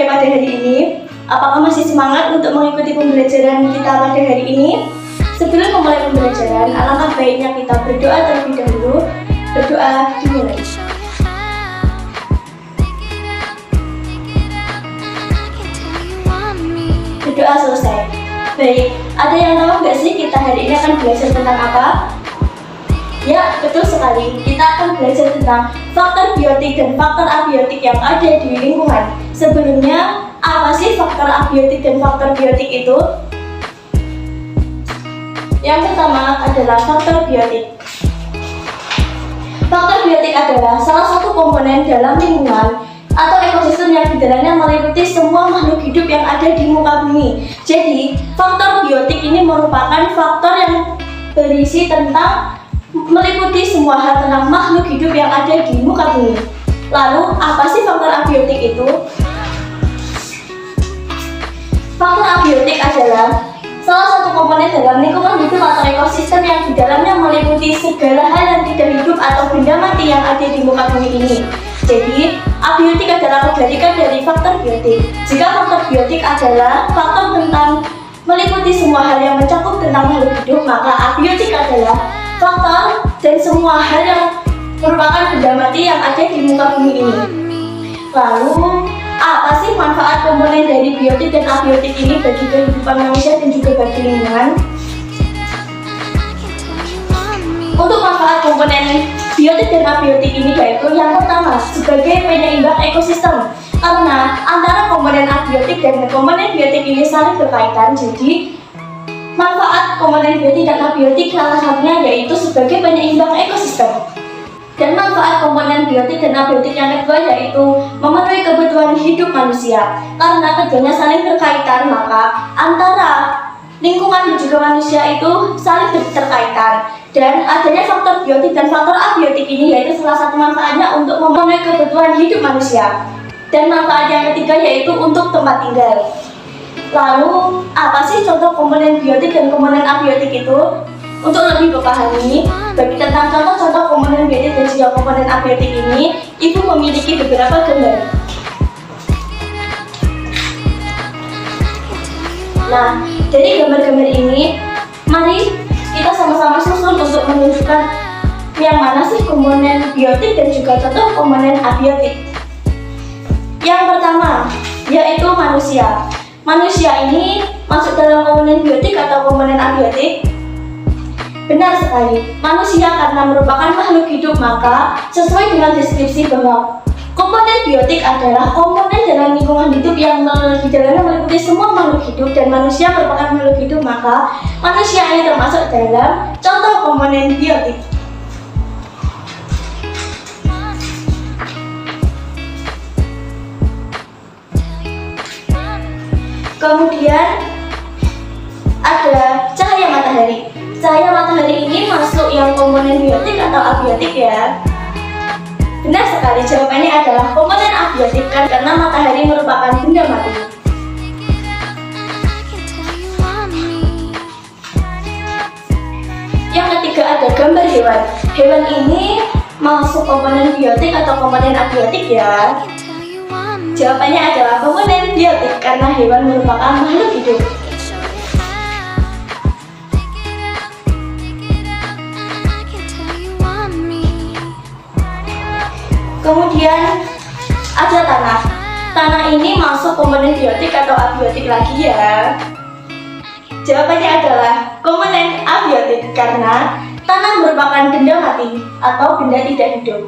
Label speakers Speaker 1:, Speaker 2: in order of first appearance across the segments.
Speaker 1: selesai pada hari ini. Apakah masih semangat untuk mengikuti pembelajaran kita pada hari ini? Sebelum memulai pembelajaran, alangkah baiknya kita berdoa terlebih dahulu. Berdoa dimulai. Berdoa selesai. Baik, ada yang tahu nggak sih kita hari ini akan belajar tentang apa? Ya, betul sekali. Kita akan belajar tentang faktor biotik dan faktor abiotik yang ada di lingkungan. Sebelumnya, apa sih faktor abiotik dan faktor biotik itu? Yang pertama adalah faktor biotik. Faktor biotik adalah salah satu komponen dalam lingkungan atau ekosistem yang di dalamnya meliputi semua makhluk hidup yang ada di muka bumi. Jadi, faktor biotik ini merupakan faktor yang berisi tentang meliputi semua hal tentang makhluk hidup yang ada di muka bumi. Lalu, apa sih faktor abiotik itu? Faktor abiotik adalah salah satu komponen dalam lingkungan hidup atau ekosistem yang di dalamnya meliputi segala hal yang tidak hidup atau benda mati yang ada di muka bumi ini. Jadi, abiotik adalah kebalikan dari faktor biotik. Jika faktor biotik adalah faktor tentang meliputi semua hal yang mencakup tentang makhluk hidup, maka abiotik adalah faktor dan semua hal yang merupakan benda mati yang ada di muka bumi ini. Lalu, apa sih manfaat komponen dari biotik dan abiotik ini bagi kehidupan manusia dan juga bagi lingkungan? Untuk manfaat komponen biotik dan abiotik ini yaitu yang pertama, sebagai penyeimbang ekosistem. Karena antara komponen abiotik dan komponen biotik ini saling berkaitan, jadi manfaat komponen biotik dan abiotik salah satunya yaitu sebagai penyeimbang ekosistem. Dan manfaat komponen biotik dan abiotik yang kedua yaitu memenuhi kebutuhan hidup manusia. Karena keduanya saling berkaitan, maka antara lingkungan dan juga manusia itu saling berkaitan. Dan adanya faktor biotik dan faktor abiotik ini yaitu salah satu manfaatnya untuk memenuhi kebutuhan hidup manusia. Dan manfaat yang ketiga yaitu untuk tempat tinggal. Lalu, apa sih contoh komponen biotik dan komponen abiotik itu? Untuk lebih memahami bagi tentang contoh-contoh komponen biotik dan juga komponen abiotik ini, Ibu memiliki beberapa gambar. Nah, dari gambar-gambar ini, mari kita sama-sama susun untuk menunjukkan yang mana sih komponen biotik dan juga contoh komponen abiotik. Yang pertama, yaitu manusia. Manusia ini masuk dalam komponen biotik atau komponen abiotik? Benar sekali, manusia karena merupakan makhluk hidup, maka sesuai dengan deskripsi bahwa komponen biotik adalah komponen dalam lingkungan hidup yang di dalamnya meliputi semua makhluk hidup, dan manusia merupakan makhluk hidup, maka manusia ini termasuk dalam contoh komponen biotik. Kemudian ada cahaya matahari. Cahaya matahari ini masuk yang komponen biotik atau abiotik ya? Benar sekali, jawabannya adalah komponen abiotik karena matahari merupakan benda mati. Yang ketiga ada gambar hewan. Hewan ini masuk komponen biotik atau komponen abiotik ya? Jawabannya adalah komponen biotik karena hewan merupakan makhluk hidup. Kemudian ada tanah. Tanah ini masuk komponen biotik atau abiotik lagi ya? Jawabannya adalah komponen abiotik karena tanah merupakan benda mati atau benda tidak hidup.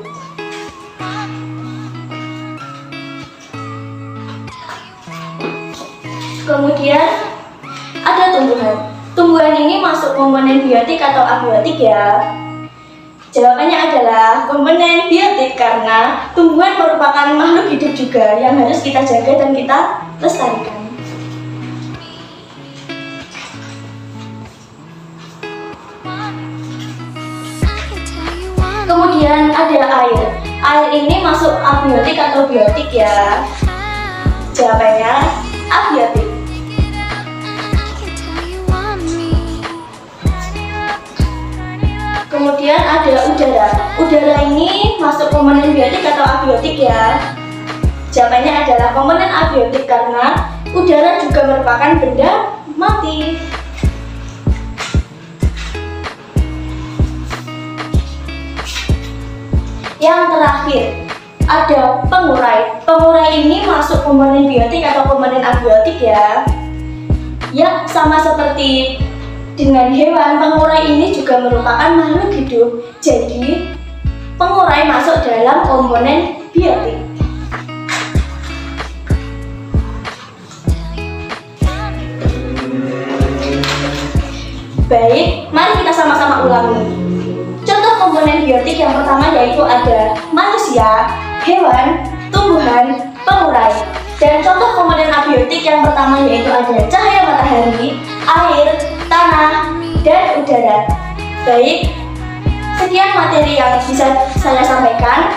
Speaker 1: Kemudian ada tumbuhan. Tumbuhan ini masuk komponen biotik atau abiotik ya? Jawabannya adalah komponen biotik karena tumbuhan merupakan makhluk hidup juga yang harus kita jaga dan kita lestarikan. Kemudian ada air. Air ini masuk abiotik atau biotik ya? Jawabannya abiotik. Kemudian ada udara. Udara ini masuk komponen biotik atau abiotik ya? Jawabannya adalah komponen abiotik karena udara juga merupakan benda mati. Yang terakhir, ada pengurai. Pengurai ini masuk komponen biotik atau komponen abiotik ya. Ya, sama seperti dengan hewan, pengurai ini juga merupakan makhluk hidup. Jadi, pengurai masuk dalam komponen biotik. Baik, mari kita sama-sama ulangi. Contoh komponen biotik yang pertama yaitu ada manusia, hewan, tumbuhan, pengurai. Dan contoh komponen abiotik yang pertama yaitu ada cahaya matahari, air, tanah, dan udara. Baik, sekian materi yang bisa saya sampaikan.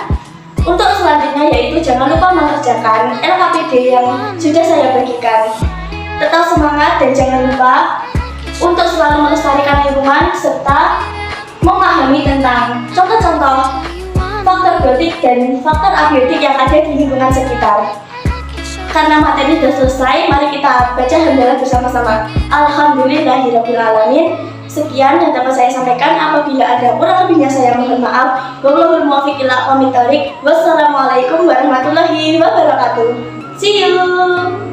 Speaker 1: Untuk selanjutnya yaitu jangan lupa mengerjakan LKPD yang sudah saya bagikan. Tetap semangat dan jangan lupa untuk selalu melestarikan lingkungan serta memahami tentang contoh-contoh faktor biotik dan faktor abiotik yang ada di lingkungan sekitar. Karena materi sudah selesai, mari kita baca hamdalah bersama-sama. Alhamdulillahirrahmanirrahim. Sekian yang dapat saya sampaikan. Apabila ada kurang lebihnya saya mohon maaf. Wallahul muwaffiq ila aqwamit thoriq. Wassalamualaikum warahmatullahi wabarakatuh. See you.